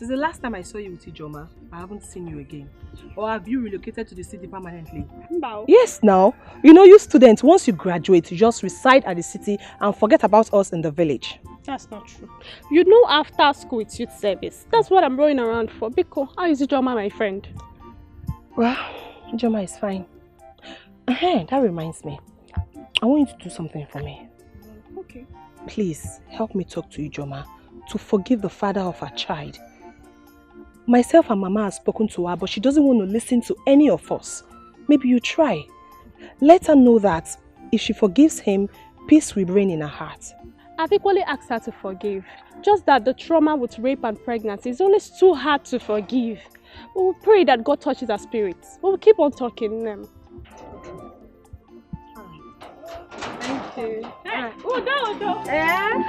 Since the last time I saw you with Ijoma, I haven't seen you again. Or have you relocated to the city permanently? No. Yes, now. You know, you students, once you graduate, you just reside at the city and forget about us in the village. That's not true. You know, after school it's youth service. That's what I'm rolling around for. Biko, how is Ijoma, my friend? Well, Ijoma is fine. That reminds me. I want you to do something for me. Okay. Please, help me talk to Ijoma to forgive the father of her child. Myself and Mama have spoken to her, but she doesn't want to listen to any of us. Maybe you try. Let her know that if she forgives him, peace will reign in her heart. I've equally asked her to forgive. Just that the trauma with rape and pregnancy is always too hard to forgive. We will pray that God touches her spirits. We will keep on talking them. Thank you. Hey. Udo. Yeah.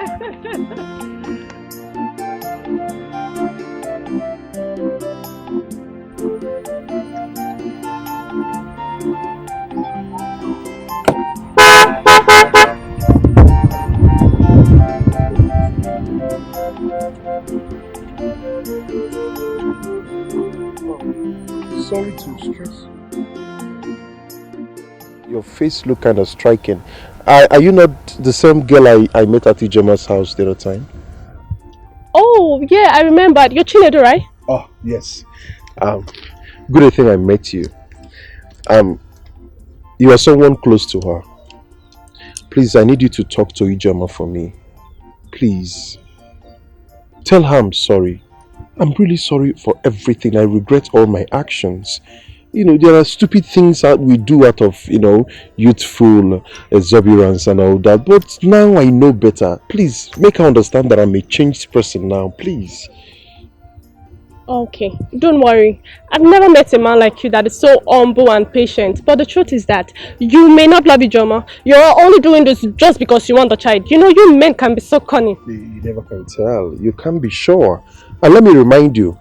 Sorry to stress. Your face look kind of striking. Are you not the same girl I met at Ijoma's house the other time? Oh, yeah, I remembered. You're Chinedu, right? Oh, yes. Good thing I met you. You are someone close to her. Please, I need you to talk to Ijoma for me. Please. Tell her I'm sorry. I'm really sorry for everything. I regret all my actions. You know, there are stupid things that we do out of, youthful exuberance and all that. But now I know better. Please, make her understand that I'm a changed person now. Please. Okay, don't worry. I've never met a man like you that is so humble and patient. But the truth is that you may not love Ijoma. You're only doing this just because you want the child. You know, you men can be so cunning. You never can tell. You can't be sure. And let me remind you,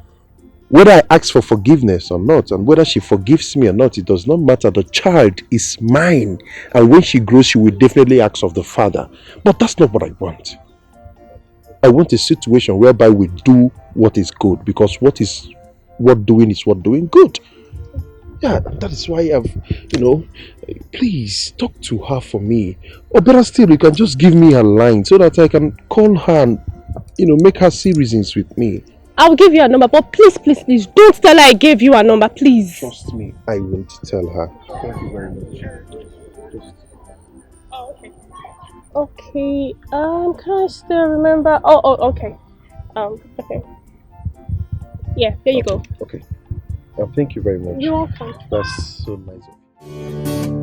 whether I ask for forgiveness or not, and whether she forgives me or not, it does not matter. The child is mine. And when she grows, she will definitely ask of the father. But that's not what I want. I want a situation whereby we do what is good, because what doing is what doing good. Yeah, that is why please talk to her for me. Or better still, you can just give me a line so that I can call her and, make her see reasons with me. I'll give you a number, but please, don't tell her I gave you a number, please. Trust me, I won't tell her. Thank you very much. Oh, okay. Okay, can I still remember? Oh, okay. Okay. Yeah, there you go. Okay. Thank you very much. You're welcome. That's so nice of you.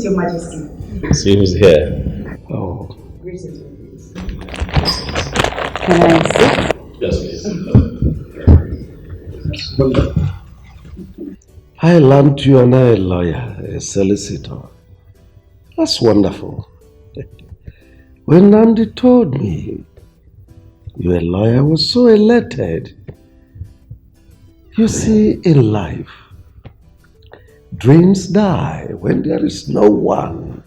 Your Majesty. See who's here. Oh. Greetings. Can I sit? Yes, please. I learned you are not a lawyer, a solicitor. That's wonderful. When Nandi told me you're a lawyer, I was so elated. You see, in life, dreams die when there is no one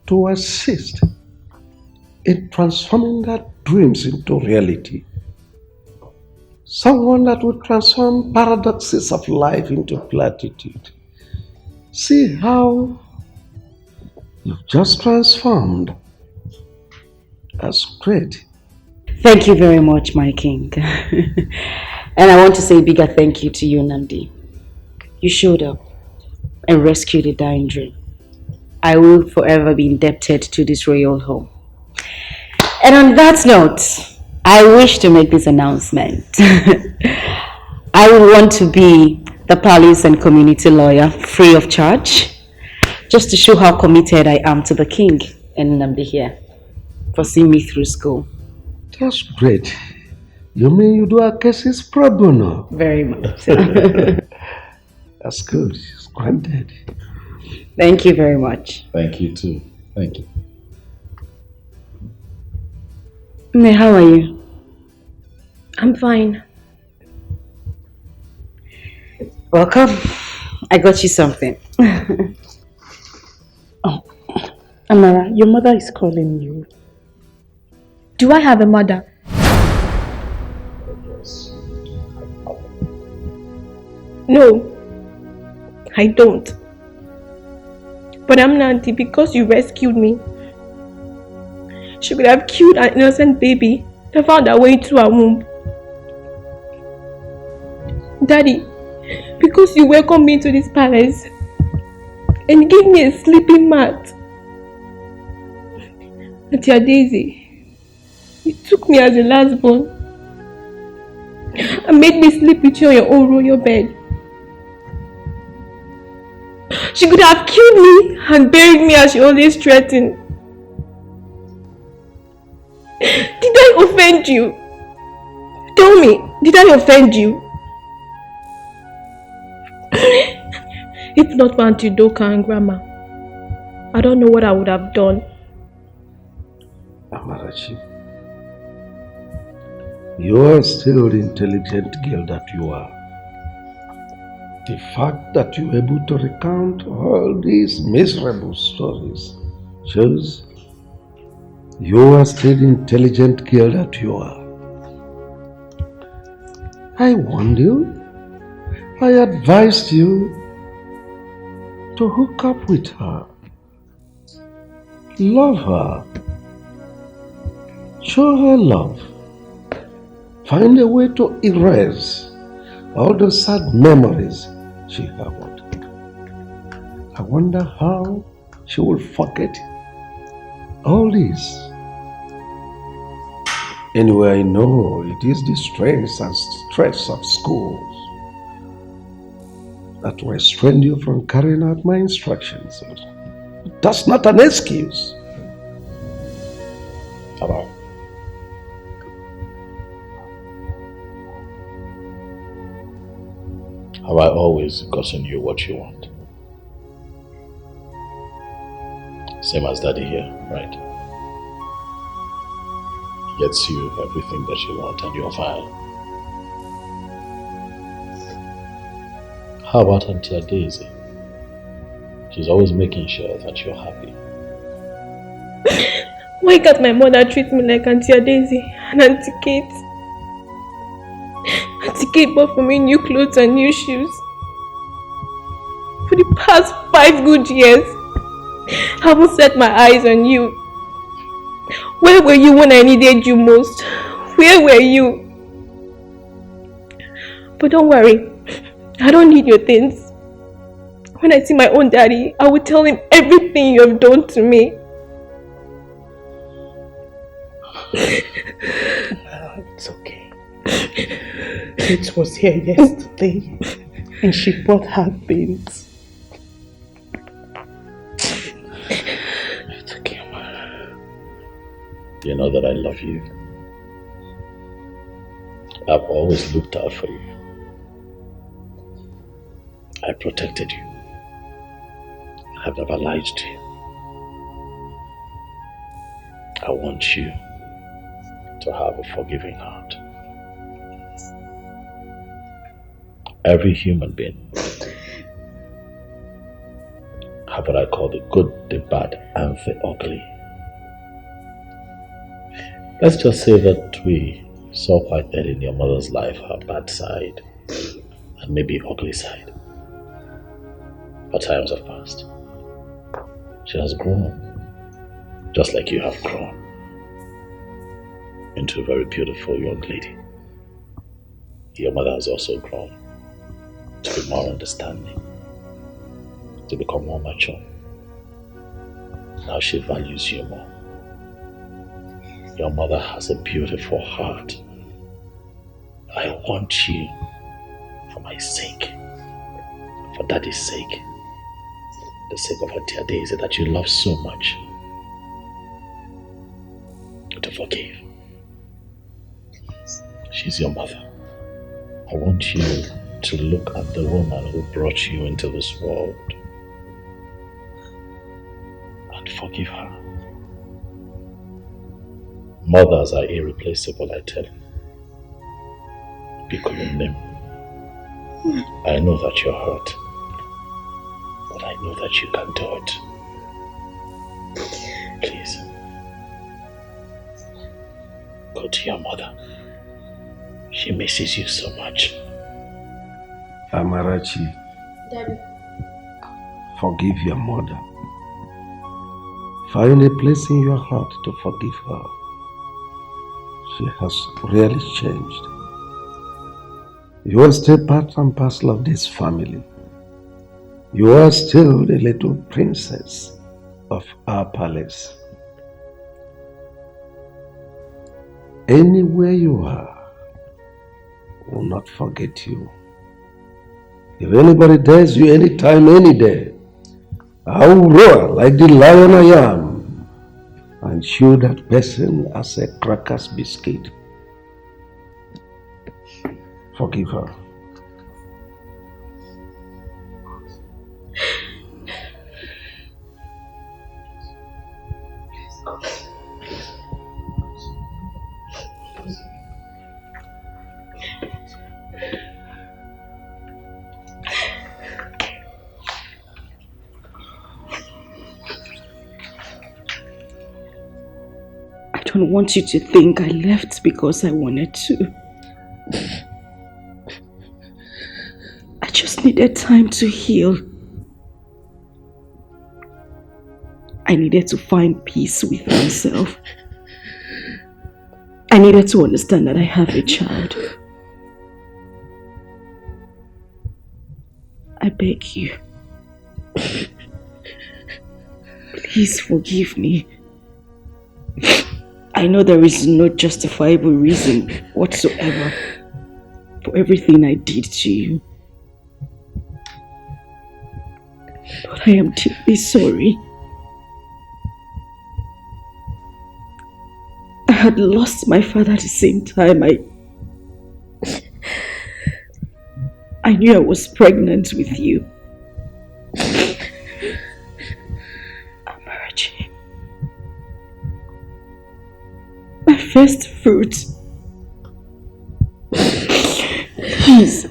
to assist in transforming that dreams into reality. Someone that would transform paradoxes of life into platitude. See how you've just transformed. That's great. Thank you very much, my king. And I want to say a bigger thank you to you, Nandi. You showed up and rescued a dying dream. I will forever be indebted to this royal home. And on that note, I wish to make this announcement. I would want to be the palace and community lawyer free of charge, just to show how committed I am to the king and Nandi here for seeing me through school. That's great. You mean you do our cases pro bono? Very much. That's good. It's granted. Thank you very much. Thank you too. Thank you. Nne, how are you? I'm fine. Welcome. I got you something. Oh, Amara, your mother is calling you. Do I have a mother? No, I don't. But I'm Nanti because you rescued me. She could have killed an innocent baby that found her way into her womb. Daddy, because you welcomed me into this palace and gave me a sleeping mat. Auntie Daisy, you took me as a last born and made me sleep with you on your own royal bed. She could have killed me and buried me as she always threatened. Did I offend you? Tell me, did I offend you? If not for Auntie Doka and Grandma, I don't know what I would have done. Amarachi, you are still the intelligent girl that you are. The fact that you are able to recount all these miserable stories shows you are still the intelligent girl that you are. I warned you. I advised you to hook up with her. Love her. Show her love. Find a way to erase all the sad memories she harbored. I wonder how she will forget all this. Anyway, I know it is the strains and stress of schools that restrain you from carrying out my instructions. That's not an excuse. Hello. Have I always gotten you what you want? Same as Daddy here, right? He gets you everything that you want and you're fine. How about Auntie Daisy? She's always making sure that you're happy. Why can't my mother treat me like Auntie Daisy and Auntie Kate? Auntie Kate bought for me new clothes and new shoes. For the past 5 good years, I haven't set my eyes on you. Where were you when I needed you most? Where were you? But don't worry, I don't need your things. When I see my own daddy, I will tell him everything you have done to me. It's okay. Kate was here yesterday and she brought her things. It's okay, Mama. You know that I love you. I've always looked out for you. I protected you. I've never lied to you. I want you to have a forgiving heart. Every human being have what I call the good, the bad, and the ugly. Let's just say that we saw quite early in your mother's life her bad side and maybe ugly side. But times have passed. She has grown, just like you have grown, into a very beautiful young lady. Your mother has also grown to be more understanding, to become more mature. Now she values you more. Your mother has a beautiful heart. I want you, for my sake, for Daddy's sake, the sake of her dear Daisy that you love so much, to forgive. She's your mother. I want you to look at the woman who brought you into this world and forgive her. Mothers are irreplaceable, I tell you. Pick on them. I know that you're hurt, but I know that you can do it. Please, go to your mother. She misses you so much. Amarachi, Daddy. forgive your mother. Find a place in your heart to forgive her. She has really changed. You are still part and parcel of this family. You are still the little princess of our palace. Anywhere you are, I will not forget you. If anybody dares you anytime, any day, I will roar like the lion I am and chew that person as a crackers biscuit. Forgive her. I don't want you to think I left because I wanted to. I just needed time to heal. I needed to find peace with myself. I needed to understand that I have a child. I beg you. Please forgive me. I know there is no justifiable reason whatsoever for everything I did to you. But I am deeply sorry. I had lost my father at the same time. I knew I was pregnant with you. Amarachi. My first fruit. Please.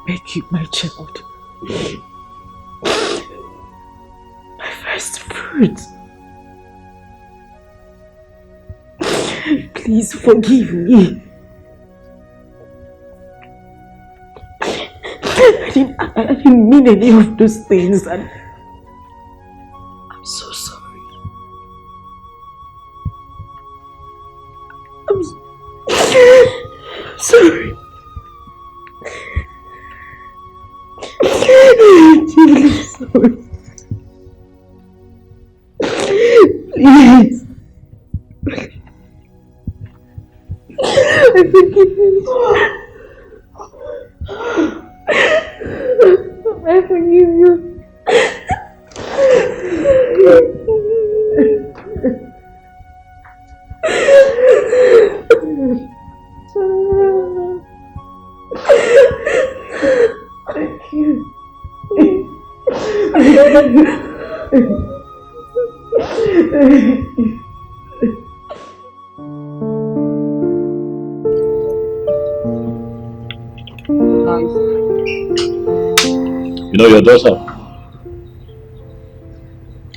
Beg you, my child. My first fruit. Please forgive me. I didn't mean any of those things, and I'm so sorry. I'm sorry. I'm deeply sorry. Please. I forgive you. I forgive you. Thank you. You know, your daughter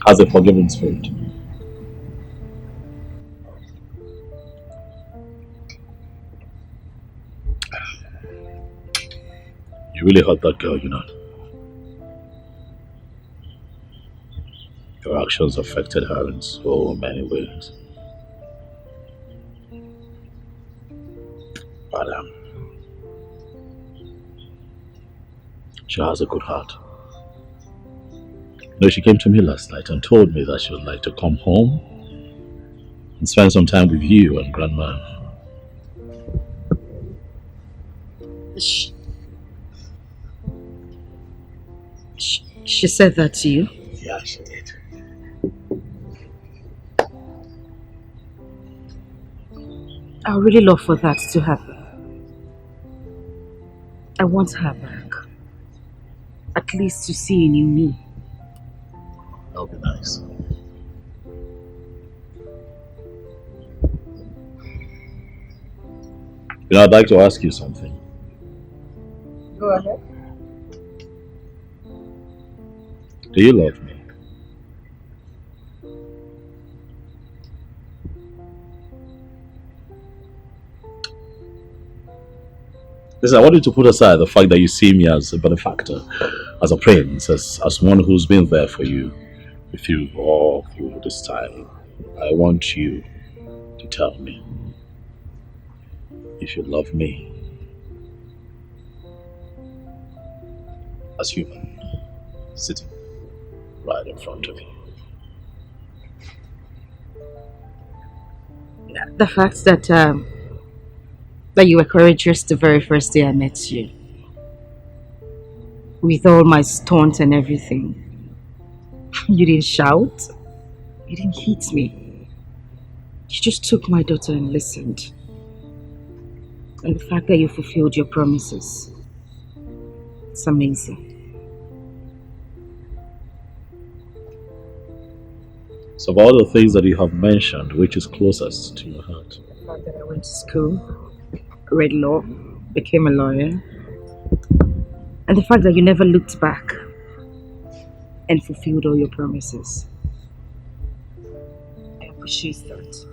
has a forgiving spirit. You really hurt that girl, you know. Your actions affected her in so many ways. But she has a good heart. You know, she came to me last night and told me that she would like to come home and spend some time with you and Grandma. She said that to you? Yeah, she did. I would really love for that to happen. I want her back. At least to see a new me. That would be nice. You know, I'd like to ask you something. Go ahead. Do you love me? Listen, I want you to put aside the fact that you see me as a benefactor, as a prince, as one who's been there for you, with you all through this time. I want you to tell me if you love me as human, sitting right in front of you. The fact that you were courageous the very first day I met you. With all my stunts and everything. You didn't shout. You didn't hit me. You just took my daughter and listened. And the fact that you fulfilled your promises. It's amazing. So of all the things that you have mentioned, which is closest to your heart? The fact that I went to school, read law, became a lawyer, and the fact that you never looked back and fulfilled all your promises. I appreciate that.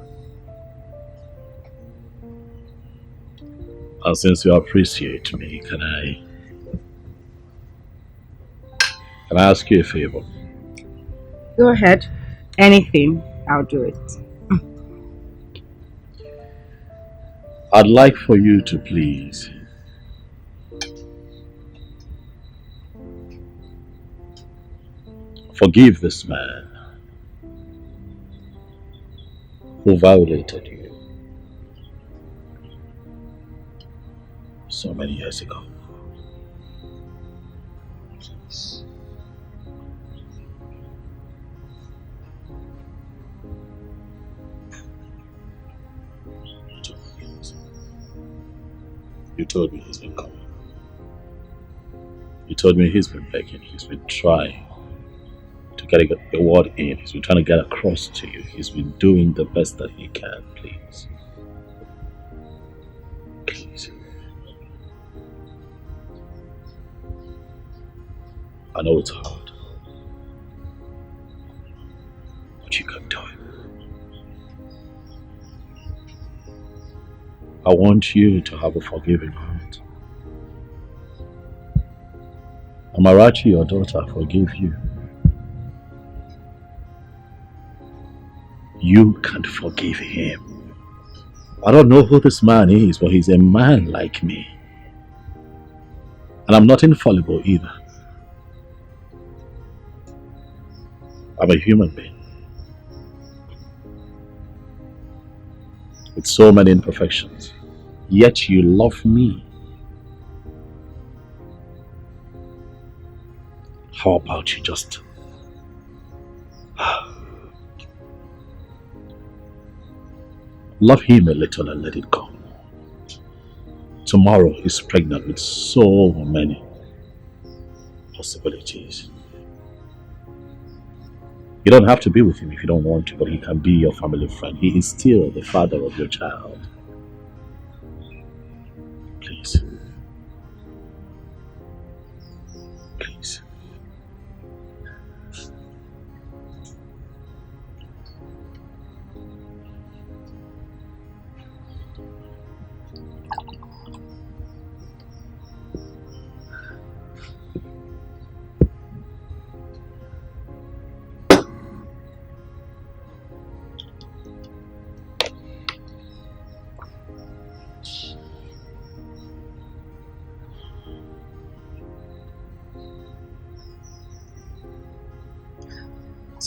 And since you appreciate me, can I ask you a favor? Go ahead. Anything, I'll do it. I'd like for you to please forgive this man who violated you so many years ago. Please. You told me he's been coming. You told me he's been begging, he's been trying to get a word in, he's been trying to get across to you, he's been doing the best that he can, please. Please. I know it's hard, but you can do it. I want you to have a forgiving heart. Amarachi, your daughter, forgive you. You can't forgive him. I don't know who this man is, but he's a man like me. And I'm not infallible either. I'm a human being. With so many imperfections, yet you love me. How about you just love him a little and let it go? Tomorrow he's pregnant with so many possibilities. You don't have to be with him if you don't want to, but he can be your family friend. He is still the father of your child. Please. Please.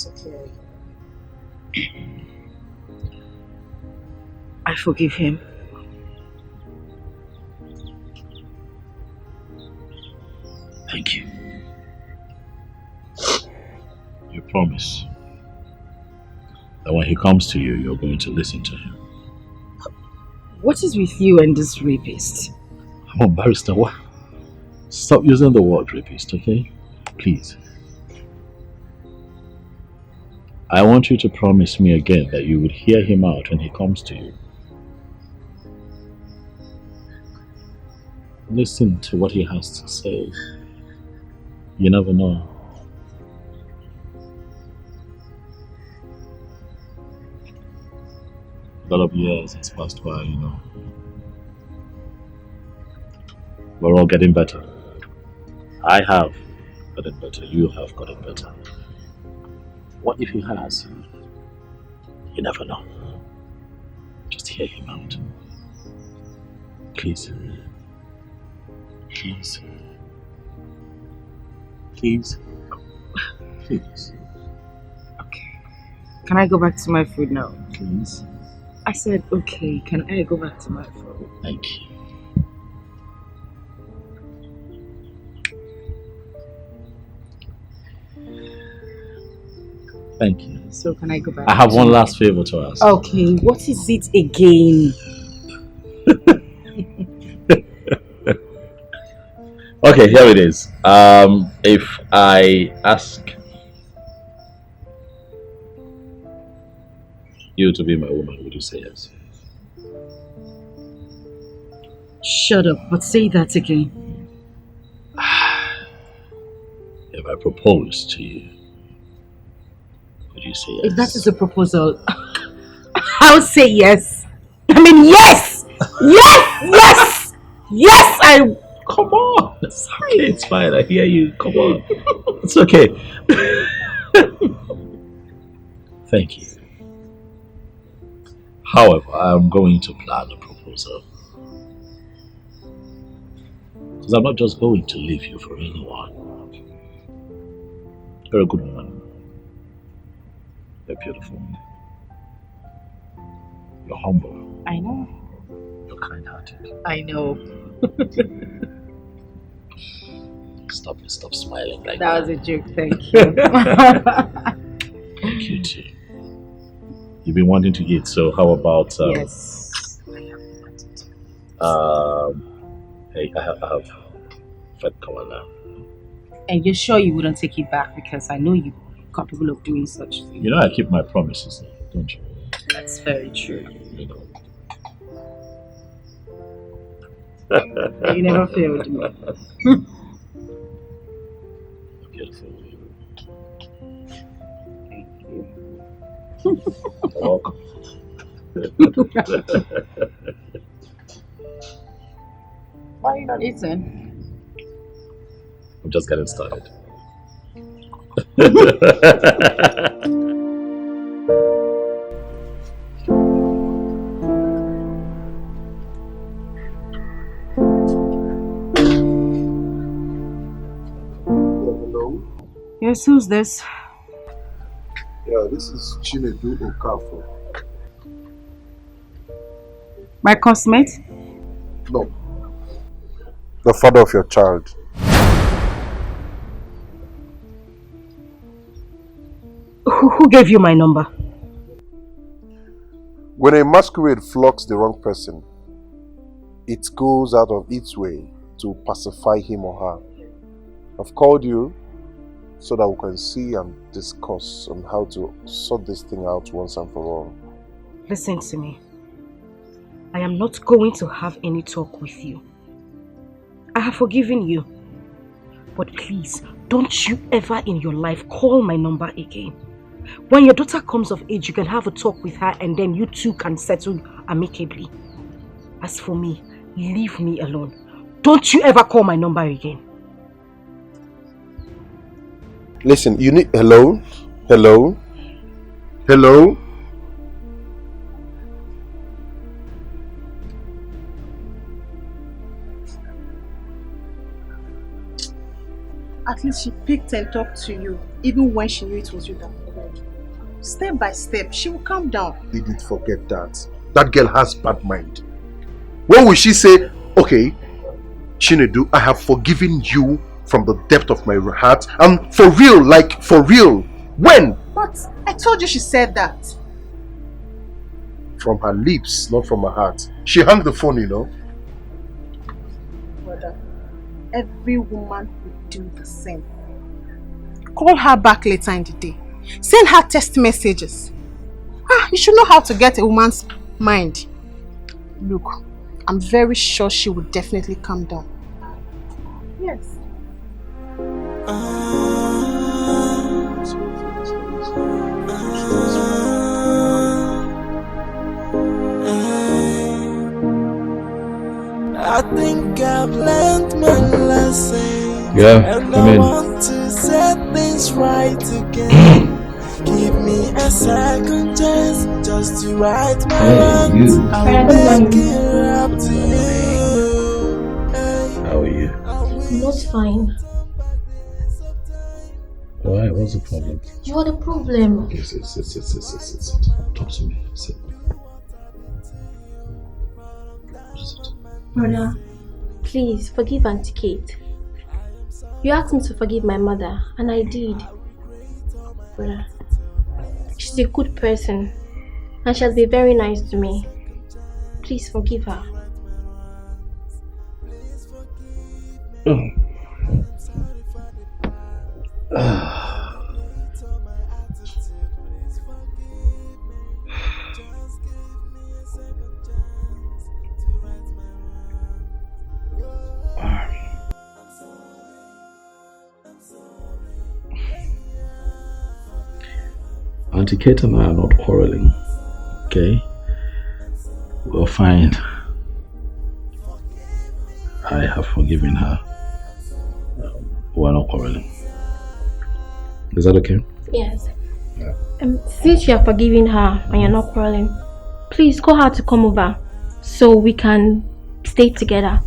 It's okay. I forgive him. Thank you. You promise that when he comes to you, you're going to listen to him. What is with you and this rapist? Come on, barrister, what? Stop using the word rapist, okay? Please. I want you to promise me again that you would hear him out when he comes to you. Listen to what he has to say. You never know. A lot of years has passed by, you know. We're all getting better. I have gotten better. You have gotten better. What if he has? You never know. Just hear him out. Please. Please. Please. Please. Okay. Can I go back to my food now? Please. I said, okay. Can I go back to my food? Thank you. Thank you. So can I go back? I have one last favor to ask. Okay, what is it again? Okay, here it is. If I ask you to be my woman, would you say yes? Shut up, but say that again. If I propose to you, would you say yes? If that is a proposal, I'll say yes. I mean, yes! Yes! Yes! Yes! Come on! It's okay, it's fine. I hear you. Come on. It's okay. Thank you. However, I'm going to plan a proposal. Because I'm not just going to leave you for anyone. You're a good woman. You're beautiful. You're humble. I know. You're kind-hearted. I know. Stop smiling like That was a joke, thank you. Thank you too. You've been wanting to eat, so how about yes. Hey, I have fed Kawa now. And you're sure you wouldn't take it back because I know you're capable of doing such things. You know I keep my promises, don't you? That's very true. You know. You never failed me. Beautiful. Thank you. You're welcome. Why are you not eating? I'm just getting started. Yes, who's this? Yeah, this is Chinedu Okafor. My cosmate? No. The father of your child. Who gave you my number? When a masquerade flocks the wrong person, it goes out of its way to pacify him or her. I've called you so that we can see and discuss on how to sort this thing out once and for all. Listen to me. I am not going to have any talk with you. I have forgiven you. But please, don't you ever in your life call my number again. When your daughter comes of age, you can have a talk with her and then you two can settle amicably. As for me, leave me alone. Don't you ever call my number again. Listen, you need... Hello? Hello? Hello? At least she picked and talked to you, even when she knew it was you that called. Step by step, she will calm down. Didn't forget that. That girl has bad mind. When will she say, okay, Chinedu, I have forgiven you from the depth of my heart, and for real, like for real? When? But I told you she said that. From her lips, not from her heart. She hung the phone, you know. Brother, every woman would do the same. Call her back later in the day. Send her text messages. You should know how to get a woman's mind. Look, I'm very sure she would definitely calm down. Yes. I think I've learned my lesson. Yeah, and come I in. want to set things right again. Give me a second chance just to right my wrongs. I'll make it up to you. How are you? Not fine. Why? What's the problem? You are the problem. Okay, sit. Talk to me. Sit. Brother, please forgive Auntie Kate. You asked me to forgive my mother, and I did. Brother, she's a good person, and she has been very nice to me. Please forgive her. Auntie Kate and I are not quarreling, okay? We're fine. I have forgiven her. We're not quarreling. Is that okay? Yes. Yeah. Since you are forgiving her and you're not quarreling, please call her to come over so we can stay together.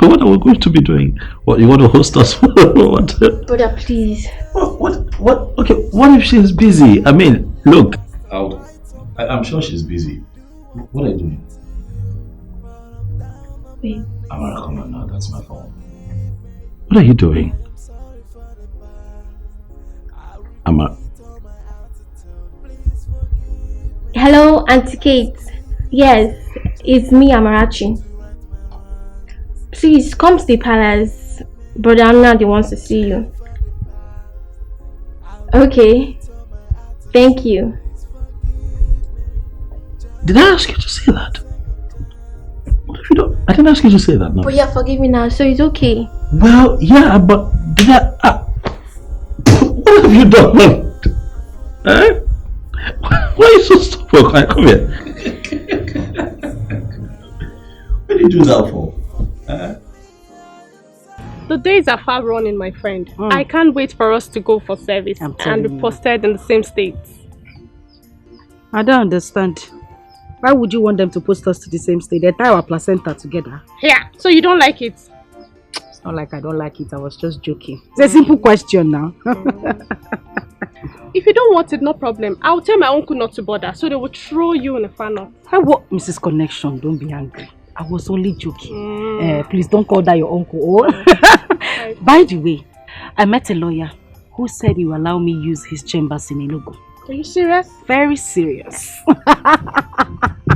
What are we going to be doing? What, you want to host us? What? Brother, please. What? Okay, what if she's busy? I mean, look. I'm sure she's busy. What are you doing? Wait. Amara, come on now, that's my phone. What are you doing? Amara. Hello, Auntie Kate. Yes, it's me, Amarachi. Please come to the palace. Brother Amnadi wants to see you. Okay. Thank you. Did I ask you to say that? What if you don't? I didn't ask you to say that, no. But you're forgiving now, so it's okay. Well, yeah, but did I? What have you done? Eh? Why are you so stupid? Come here. What did you do that for? The days are far running, my friend. I can't wait for us to go for service and be posted in the same states. I don't understand. Why would you want them to post us to the same state? They tie our placenta together. Yeah, so you don't like it? It's not like I don't like it. I was just joking. It's a simple question now. If you don't want it, no problem. I'll tell my uncle not to bother, so they will throw you in a funnel. What? Mrs. Connection, don't be angry. I was only joking. Please don't call that your uncle. Oh. By the way, I met a lawyer who said he will allow me use his chambers in Enugu. Are you serious? Very serious.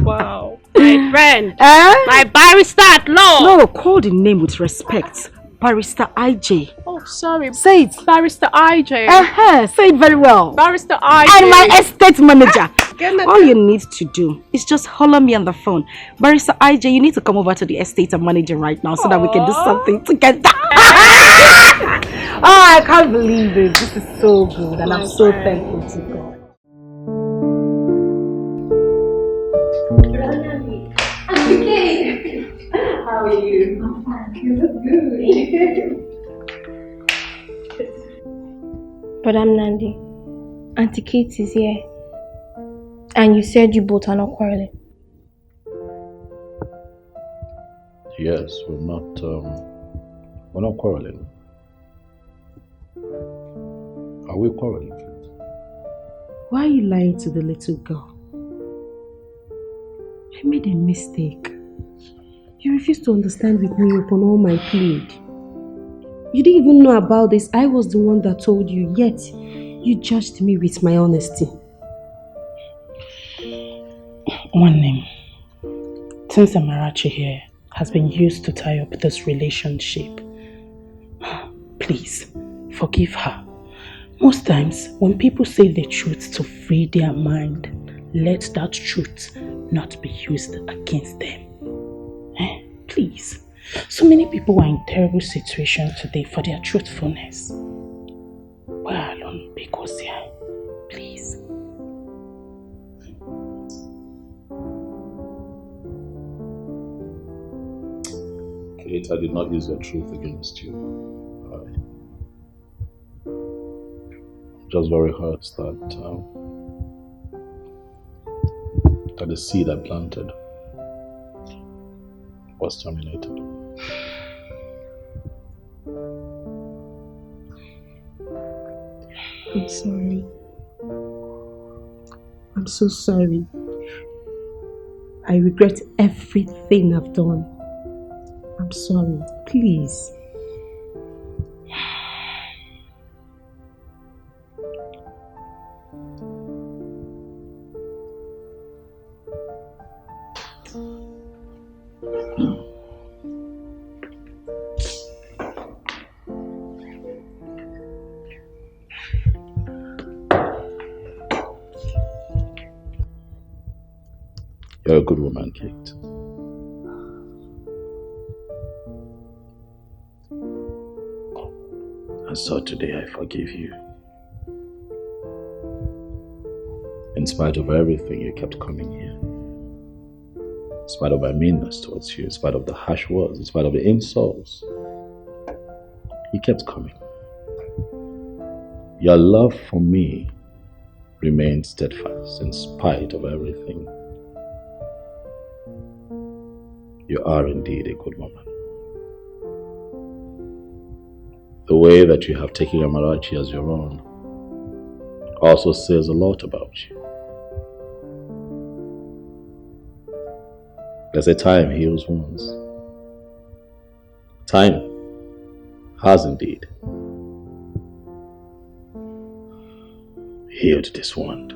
Wow. My friend. My barrister at law. No, call the name with respect. Barrister IJ. Oh, sorry. Say it. Barrister IJ. Say it very well. Barrister IJ. And my estate manager. All you need to do is just holler me on the phone. Barrister IJ, you need to come over to the estate and manager right now so that we can do something together. Oh, I can't believe it. This is so good and I'm so thankful to God. How are you? I'm fine. You look good. But I'm Nandi. Auntie Kate is here. And you said you both are not quarreling. Yes, we're not quarreling. Are we quarreling? Why are you lying to the little girl? I made a mistake. You refused to understand with me upon all my plead. You didn't even know about this. I was the one that told you, yet you judged me with my honesty. One name. Since Amarachi here has been used to tie up this relationship, please forgive her. Most times, when people say the truth to free their mind, let that truth not be used against them. Please. So many people are in terrible situations today for their truthfulness. Why alone? Because please. Kate, I did not use your truth against you. I'm just very hurt that the seed I planted was terminated. I'm sorry. I'm so sorry. I regret everything I've done. I'm sorry. Please. You're a good woman, Kate. And so today I forgive you. In spite of everything, you kept coming here. In spite of my meanness towards you, in spite of the harsh words, in spite of the insults, you kept coming. Your love for me remained steadfast in spite of everything. You are indeed a good woman. The way that you have taken Amarachi as your own also says a lot about you. There's a time heals wounds. Time has indeed healed this wound.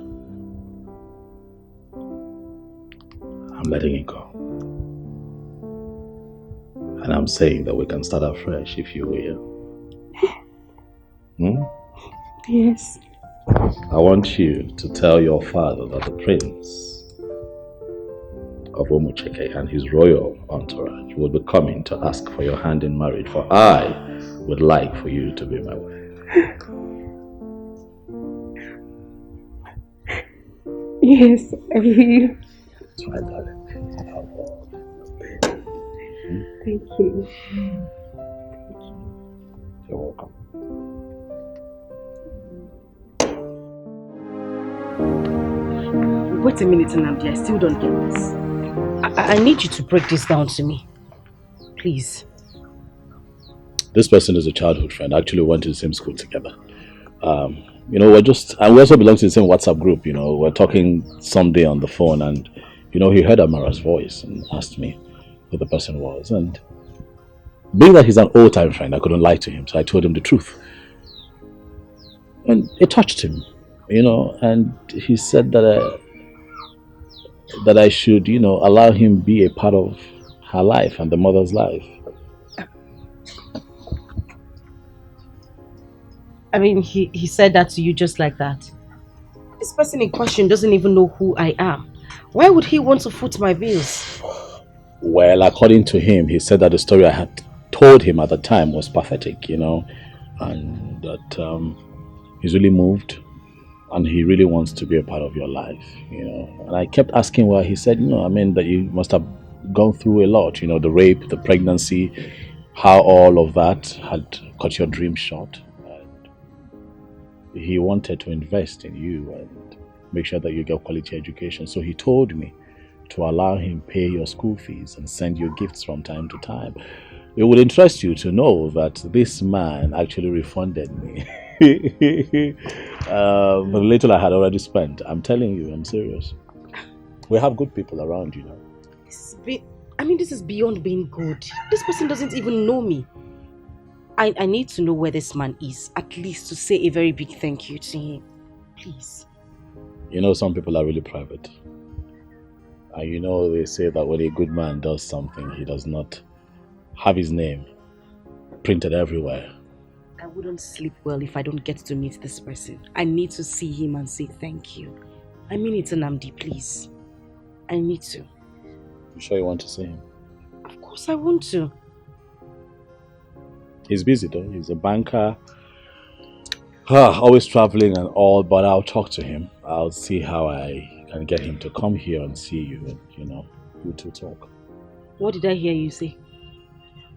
I'm letting it go. And I'm saying that we can start afresh, if you will. Yes. I want you to tell your father that the prince of Omucheke and his royal entourage will be coming to ask for your hand in marriage, for I would like for you to be my wife. Yes, I will. That's my darling. Thank you. You're welcome. Wait a minute, Nnamdi. I still don't get this. I need you to break this down to me. Please. This person is a childhood friend. Actually, we went to the same school together. And we also belong to the same WhatsApp group. We're talking someday on the phone, and he heard Amara's voice and asked me who the person was. And being that he's an old-time friend, I couldn't lie to him, so I told him the truth. And it touched him, and he said that I should, allow him be a part of her life and the mother's life. I mean, he said that to you just like that. This person in question doesn't even know who I am. Why would he want to foot my bills? Well, according to him, he said that the story I had told him at the time was pathetic, and that he's really moved and he really wants to be a part of your life, And I kept asking why. He said, that you must have gone through a lot, the rape, the pregnancy, how all of that had cut your dream short. And he wanted to invest in you and make sure that you get quality education. So he told me to allow him pay your school fees and send you gifts from time to time. It would interest you to know that this man actually refunded me The little I had already spent. I'm telling you, I'm serious. We have good people around, you know. This is beyond being good. This person doesn't even know me. I need to know where this man is, at least to say a very big thank you to him. Please. You know, some people are really private. And you know, they say that when a good man does something, he does not have his name printed everywhere. I wouldn't sleep well if I don't get to meet this person. I need to see him and say thank you. I mean it, Nnamdi, please. I need to. You sure you want to see him? Of course I want to. He's busy though. He's a banker. Always traveling and all, but I'll talk to him. I'll see how I can get him to come here and see you and, you know, you two talk. What did I hear you say?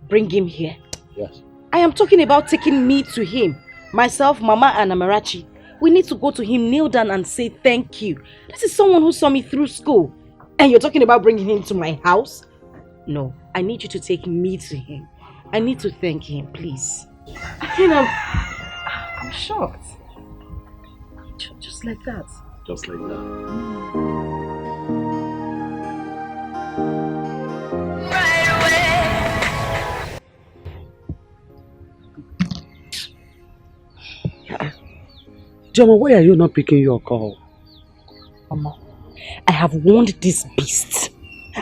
Bring him here? Yes. I am talking about taking me to him. Myself, Mama and Amarachi. We need to go to him, kneel down and say thank you. This is someone who saw me through school. And you're talking about bringing him to my house? No, I need you to take me to him. I need to thank him, please. I'm shocked. Just like that. Just like that. Joma, why are you not picking your call? Mama, I have warned this beast.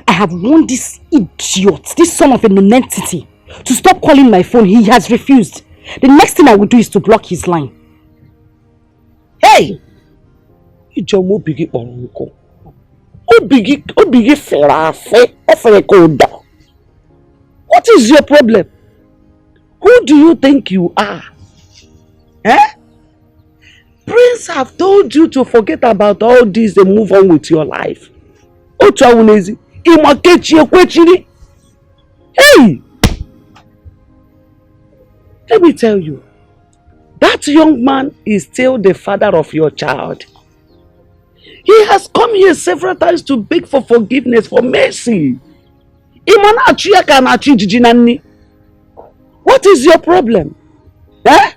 I have warned this idiot, this son of a nonentity, to stop calling my phone. He has refused. The next thing I will do is to block his line. Hey! Joma, bigi oronko. Obigi ferafe, oferekoda. What is your problem? Who do you think you are? Eh? Prince have told you to forget about all this and move on with your life. Hey! Let me tell you, that young man is still the father of your child. He has come here several times to beg for forgiveness, for mercy. What is your problem? Eh?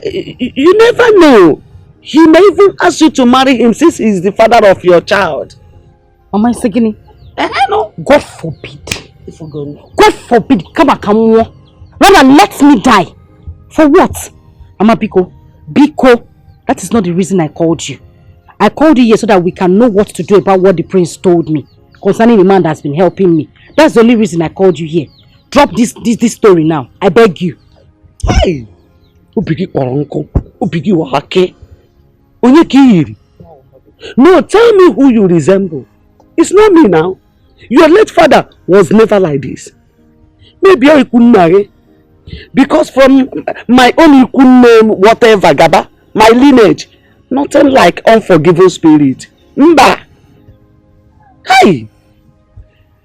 You never know. He may even ask you to marry him since he is the father of your child. Mama Isegini. No. God forbid. God forbid. Rather let me die. For what? Mama Biko. That is not the reason I called you. I called you here so that we can know what to do about what the prince told me concerning the man that's been helping me. That's the only reason I called you here. Drop this story now. I beg you. Hey! No, tell me who you resemble. It's not me now. Your late father was never like this. Maybe I couldn't marry. Because from my own name, whatever, Gaba, my lineage, nothing like unforgiving spirit. Mba! Hey!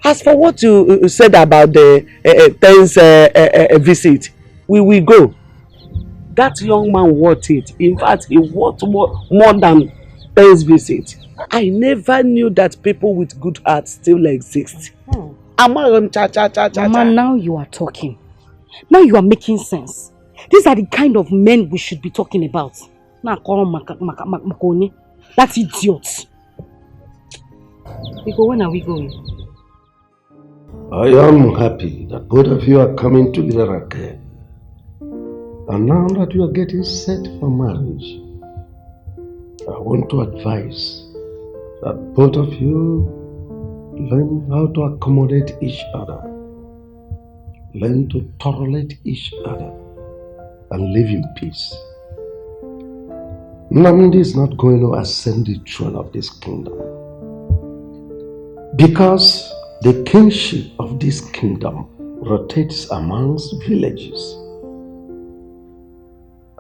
As for what you said about the 10th visit, we will go. That young man worth it. In fact, he worth more than 10th visit. I never knew that people with good hearts still exist. Mama, now you are talking. Now you are making sense. These are the kind of men we should be talking about. Now call Makoni. That's idiot. When are we going? I am happy that both of you are coming together again. And now that you are getting set for marriage, I want to advise that both of you learn how to accommodate each other, learn to tolerate each other, and live in peace. Nnamdi is not going to ascend the throne of this kingdom because the kingship of this kingdom rotates amongst villages.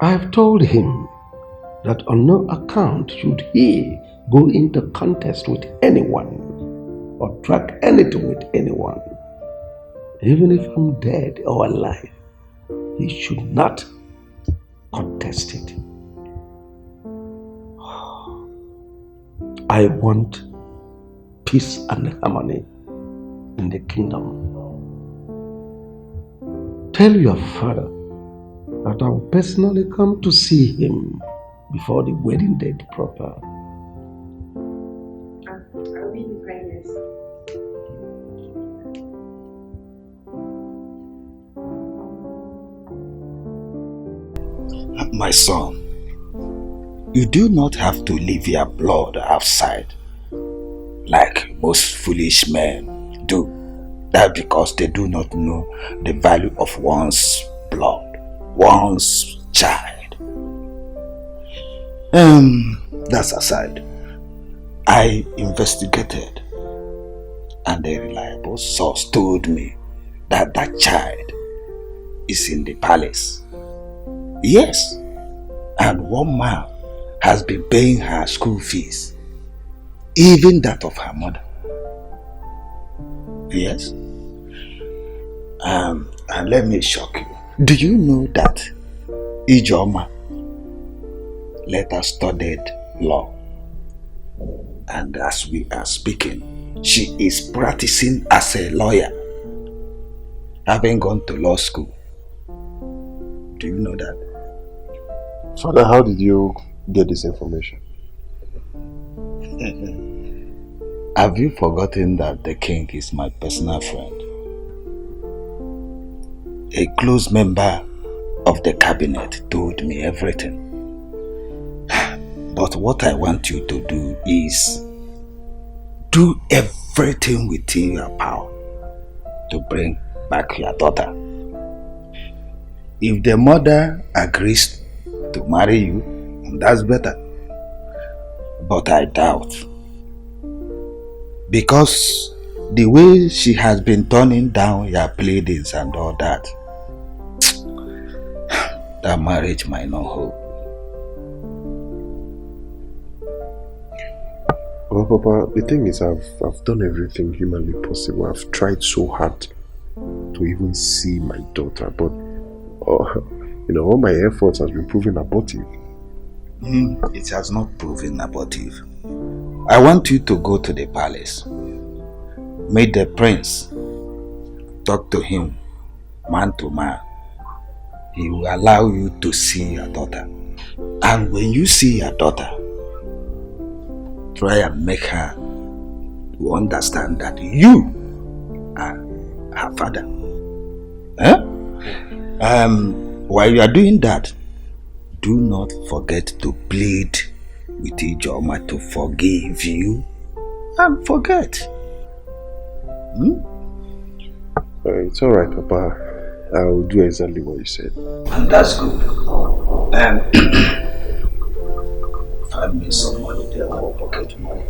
I have told him that on no account should he go into contest with anyone or track anything with anyone. Even if I'm dead or alive, he should not contest it. I want peace and harmony in the kingdom. Tell your father that I will personally come to see him before the wedding date proper. I'll be in kindness. My son, you do not have to leave your blood outside like most foolish men do. That because they do not know the value of one's blood, one's child. That's aside. I investigated and a reliable source told me that that child is in the palace. Yes, and one man has been paying her school fees, even that of her mother. Yes. And let me shock you. Do you know that Ijoma later studied law? And as we are speaking, she is practicing as a lawyer, having gone to law school. Do you know that? Father, how did you get this information? Have you forgotten that the king is my personal friend? A close member of the cabinet told me everything. But what I want you to do is do everything within your power to bring back your daughter. If the mother agrees to marry you, that's better. But I doubt. Because the way she has been turning down your pleadings and all that, that marriage might not hold. Well, Papa, the thing is, I've done everything humanly possible. I've tried so hard to even see my daughter, but all my efforts has been proven abortive. It has not proven abortive. I want you to go to the palace, meet the prince, talk to him man to man. He will allow you to see your daughter. And when you see your daughter, try and make her to understand that you are her father. While you are doing that, do not forget to plead with Ijoma to forgive you and forget. It's alright, Papa. I'll do exactly what you said. And that's good. Find me some money there for pocket money.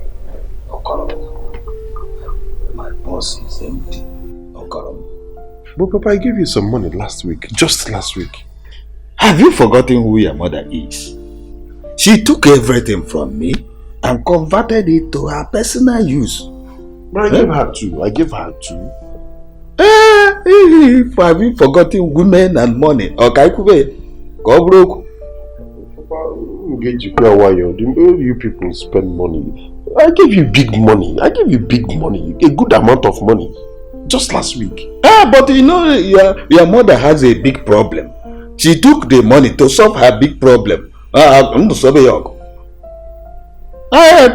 My purse is empty. But Papa, I gave you some money last week. Just last week. Have you forgotten who your mother is? She took everything from me and converted it to her personal use. But I gave her two. Have you forgotten women and money? Okay, go broke. Papa, why you people spend money? I gave you big money. A good amount of money. Just last week. But you know, your mother has a big problem. She took the money to solve her big problem. I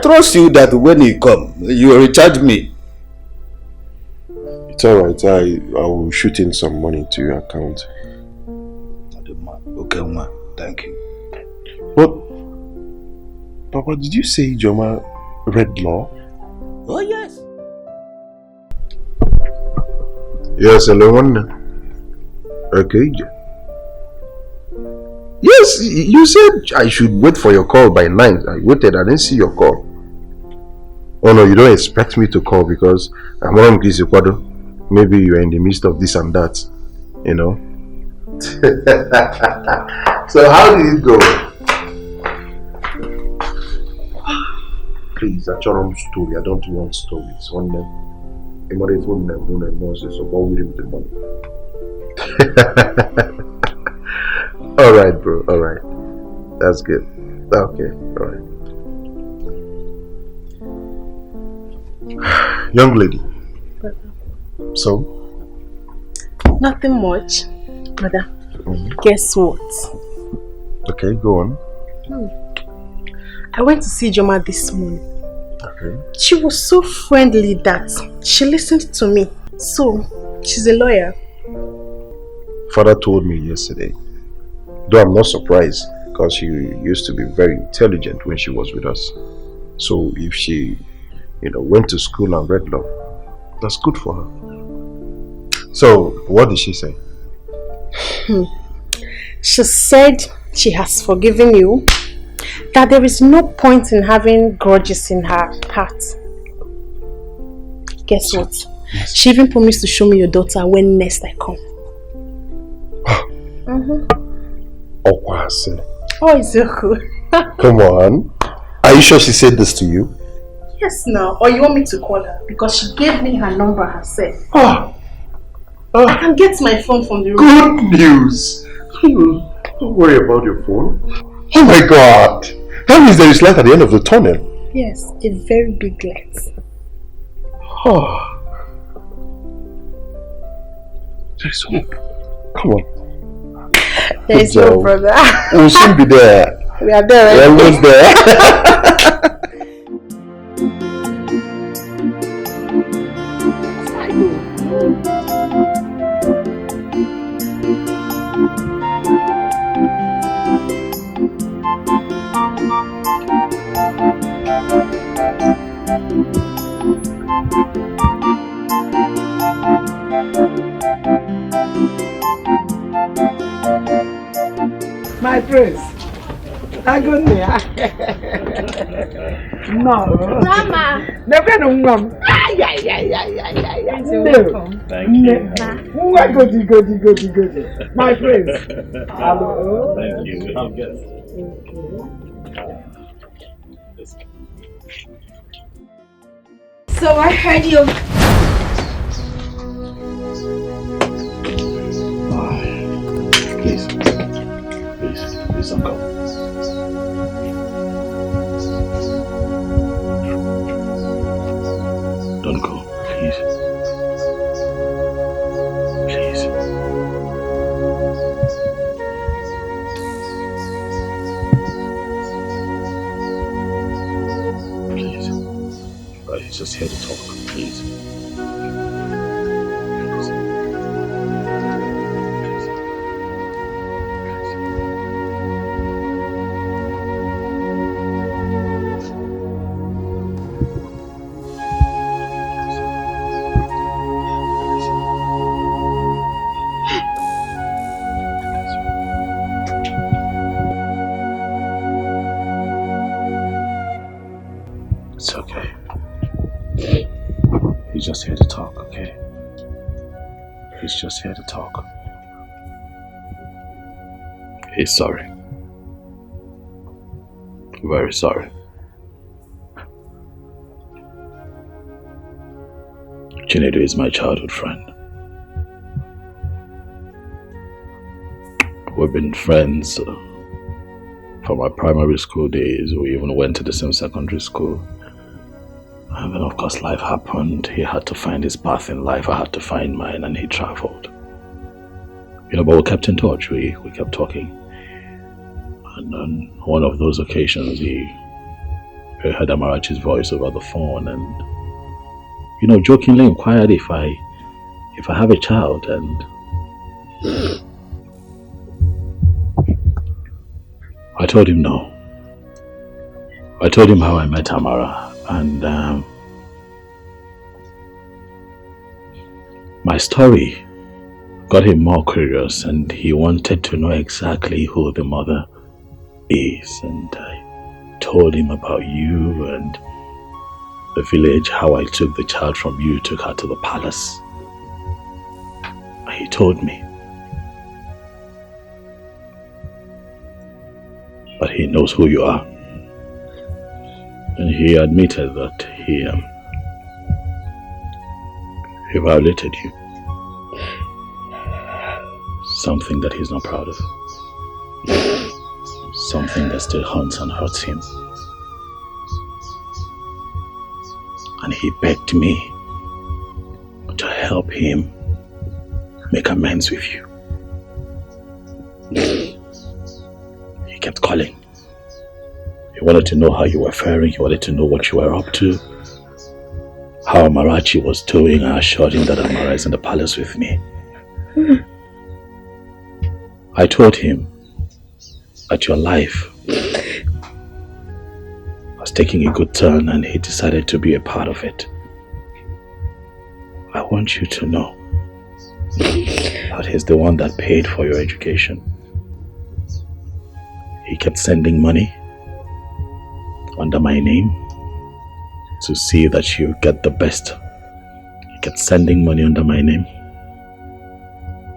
trust you that when you come, you will recharge me. It's alright. I will shoot in some money to your account. Okay, ma. Thank you. But, Papa, did you say Ijoma read law? Oh, yes. Yes, hello. Okay. Yes, you said I should wait for your call by 9. I waited, I didn't see your call. Oh no, you don't expect me to call because I'm on Kwado. Maybe you're in the midst of this and that, you know. So how did it go? Please, a charm story. I don't want stories. One name. So what will him the money? Alright, bro. Alright. That's good. Okay. Alright. Young lady. So? Nothing much, mother. Guess what? Okay, go on. I went to see Joma this morning. Okay. She was so friendly that she listened to me. So, she's a lawyer. Father told me yesterday. Though I'm not surprised because she used to be very intelligent when she was with us. So if she, went to school and read law, that's good for her. So, what did she say? She said she has forgiven you, that there is no point in having grudges in her heart. Guess what? Yes. She even promised to show me your daughter when next I come. Oh, it's so cool. Come on. Are you sure she said this to you? Yes, now. Or you want me to call her? Because she gave me her number herself. I can get my phone from the room. Good news. Don't worry about your phone. Oh my God. That means there is light at the end of the tunnel. Yes, a very big light. There's hope. Come on. There is no brother. We'll soon be there. We are there, right? We're almost there. My prince. Agonia. No. Mama. Never know mom. Thank Good. My prince. Hello. Thank you. So I heard you. Please don't go. Don't go, please. Please. Please. He's just here to talk, please. It's okay. He's just here to talk, okay? He's just here to talk. He's sorry. Very sorry. Chinedu is my childhood friend. We've been friends from our primary school days. We even went to the same secondary school. And then of course life happened. He had to find his path in life. I had to find mine, and he traveled. But we kept in touch. We kept talking. And on one of those occasions, he heard Amarachi's voice over the phone, and jokingly inquired if I have a child, and I told him no. I told him how I met Amara, and my story got him more curious, and he wanted to know exactly who the mother is. And I told him about you and the village, how I took the child from you, took her to the palace. And he told me. But he knows who you are. And he admitted that he violated you. Something that he's not proud of. Something that still haunts and hurts him. And he begged me to help him make amends with you. He kept calling. He wanted to know how you were faring. He wanted to know what you were up to. How Amarachi was doing. I assured him that Amara is in the palace with me. I told him that your life was taking a good turn and he decided to be a part of it. I want you to know that he's the one that paid for your education. He kept sending money under my name to see that you get the best. He kept sending money under my name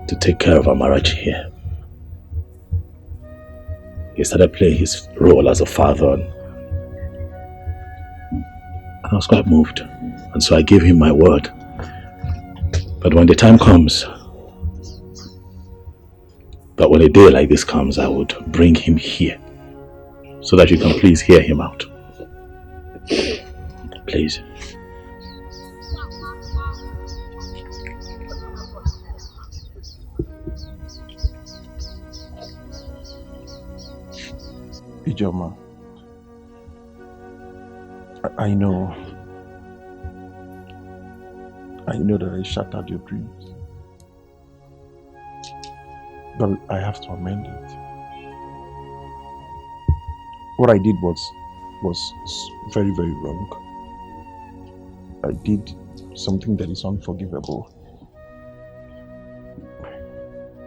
to take care of Amarachi here. He started playing his role as a father and I was quite moved. And so I gave him my word. But when the time comes, that when a day like this comes, I would bring him here so that you can please hear him out. Please. Ijoma, I know that I shattered your dreams, but I have to amend it. What I did was very, very wrong. I did something that is unforgivable.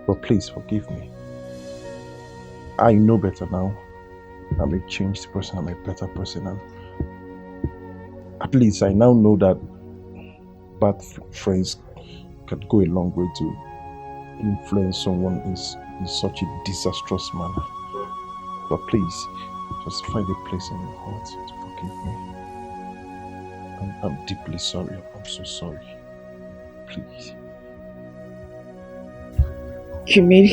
But please forgive me. I know better now. I'm a changed person, I'm a better person, and at least I now know that bad friends can go a long way to influence someone in such a disastrous manner. But please, just find a place in your heart to forgive me. I'm deeply sorry. I'm so sorry. Please. You mean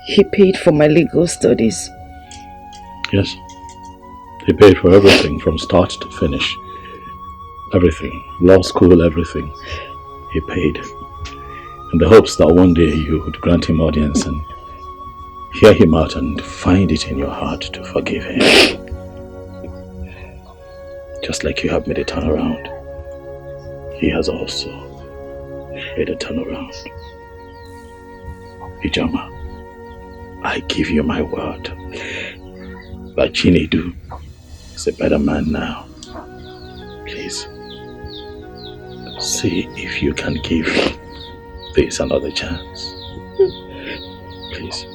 he paid for my legal studies? Yes. He paid for everything from start to finish. Everything. Law school, everything. He paid. In the hopes that one day you would grant him audience and hear him out and find it in your heart to forgive him. Just like you have made a turnaround, he has also made a turnaround. Ijoma, I give you my word that Ini Edo is a better man now. Please, see if you can give this another chance. Please.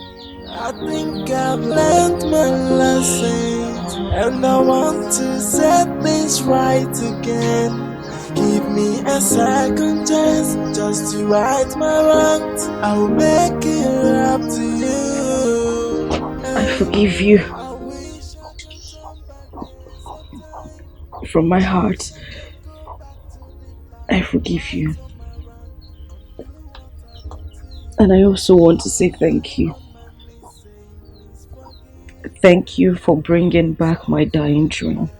I think I've learned my lesson, and I want to set things right again. Give me a second chance just to right my wrongs. I will make it up to you. I forgive you. From my heart, I forgive you. And I also want to say thank you. Thank you for bringing back my dying dream.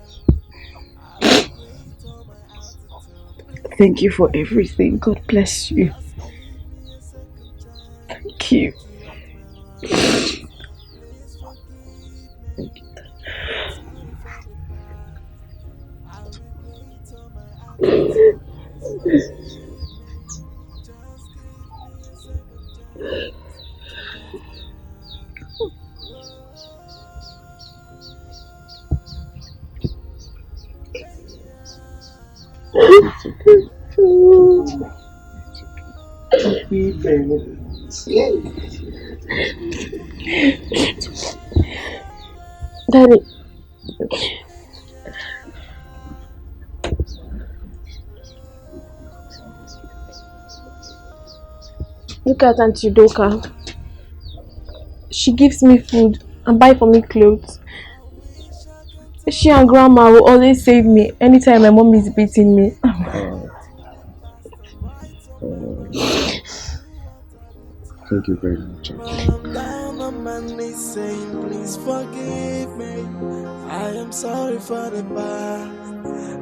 Thank you for everything. God bless you. Thank you. Daddy. Look at Auntie Doka. She gives me food and buy for me clothes. She and Grandma will always save me anytime my mom is beating me. Thank you very much. Down on my knees saying, please forgive me. I am sorry for the past.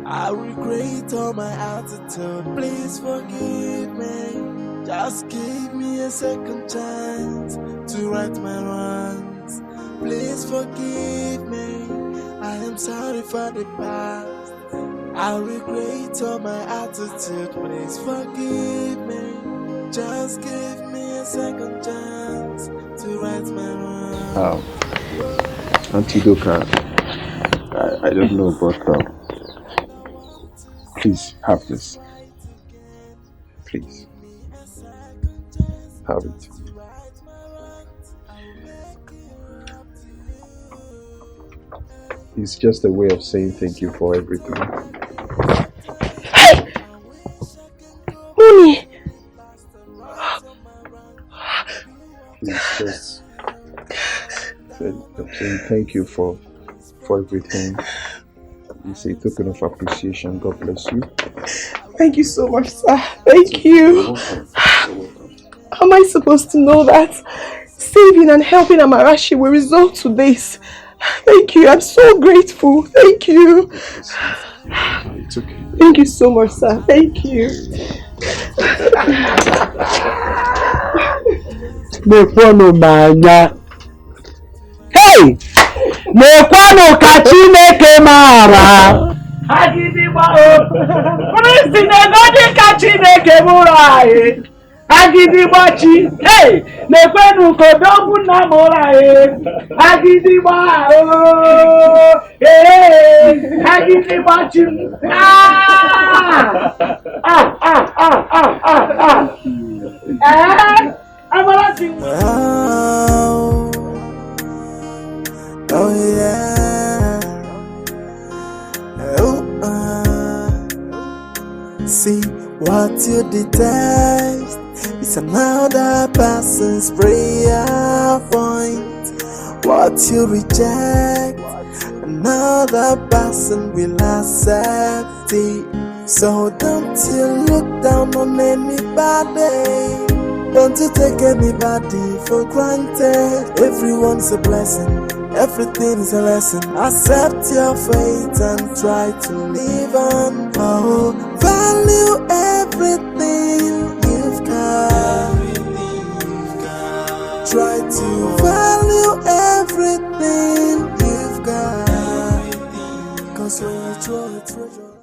I regret all my attitude. Please forgive me. Just give me a second chance to right my wrongs. Please forgive me. I am sorry for the past. I'll regret all my attitude. Please forgive me. Just give me a second chance to right my wrongs. Auntie Doka, I don't know, but please have this. Please. Have it. It's just a way of saying thank you for everything. Hey! Mooney! Please just saying thank you for everything. It's a token of appreciation. God bless you. Thank you so much, sir. Thank you. You're welcome. How am I supposed to know that saving and helping Amarachi will result to this? Thank you. I'm so grateful. Thank you. It's okay. Thank you so much, sir. Thank you. Hey! Mekwano kachineke mara. Agidigba o. Kristi negodi kachineke mura. Agidigba chi. Hey! Mekwano kodogu na mura. Agidigba o. Hey! Agidigba chi. Oh yeah. See what you detest is another person's prayer point. What you reject, another person will accept it. So don't you look down on anybody. Don't you take anybody for granted. Everyone's a blessing. Everything is a lesson. Accept your fate and try to live on. Oh, value everything you've got. Try to value everything you've got. 'Cause when you throw a treasure